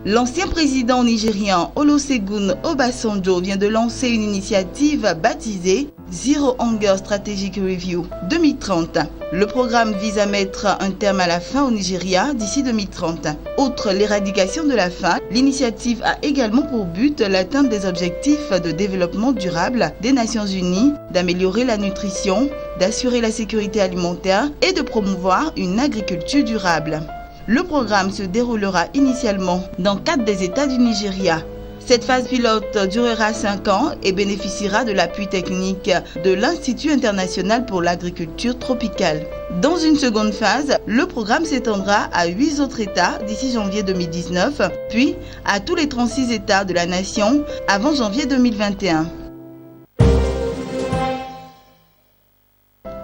L'ancien président nigérian Olusegun Obasanjo vient de lancer une initiative baptisée Zero Hunger Strategic Review 2030. Le programme vise à mettre un terme à la faim au Nigeria d'ici 2030. Outre l'éradication de la faim, l'initiative a également pour but l'atteinte des objectifs de développement durable des Nations Unies, d'améliorer la nutrition, d'assurer la sécurité alimentaire et de promouvoir une agriculture durable. Le programme se déroulera initialement dans 4 des États du Nigeria. Cette phase pilote durera 5 ans et bénéficiera de l'appui technique de l'Institut international pour l'agriculture tropicale. Dans une seconde phase, le programme s'étendra à 8 autres États d'ici janvier 2019, puis à tous les 36 États de la nation avant janvier 2021.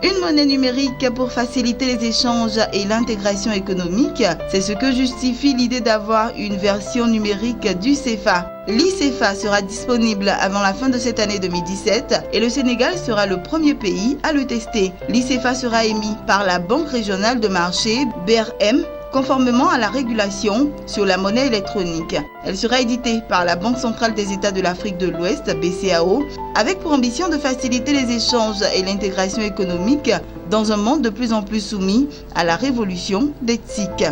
Une monnaie numérique pour faciliter les échanges et l'intégration économique, c'est ce que justifie l'idée d'avoir une version numérique du CFA. L'e-CFA sera disponible avant la fin de cette année 2017 et le Sénégal sera le premier pays à le tester. L'e-CFA sera émis par la Banque régionale de marché BRM, conformément à la régulation sur la monnaie électronique. Elle sera éditée par la Banque centrale des États de l'Afrique de l'Ouest, BCAO, avec pour ambition de faciliter les échanges et l'intégration économique dans un monde de plus en plus soumis à la révolution des TIC.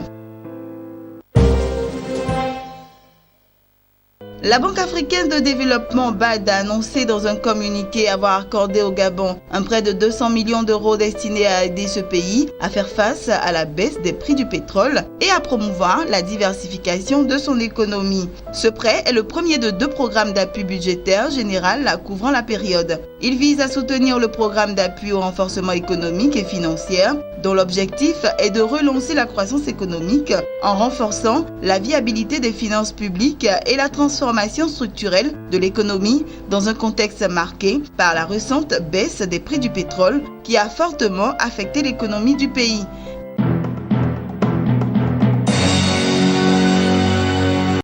La Banque africaine de développement BAD a annoncé dans un communiqué avoir accordé au Gabon un prêt de 200 millions d'euros destiné à aider ce pays à faire face à la baisse des prix du pétrole et à promouvoir la diversification de son économie. Ce prêt est le premier de 2 programmes d'appui budgétaire général couvrant la période. Il vise à soutenir le programme d'appui au renforcement économique et financier, dont l'objectif est de relancer la croissance économique en renforçant la viabilité des finances publiques et la transformation structurelle de l'économie dans un contexte marqué par la récente baisse des prix du pétrole qui a fortement affecté l'économie du pays.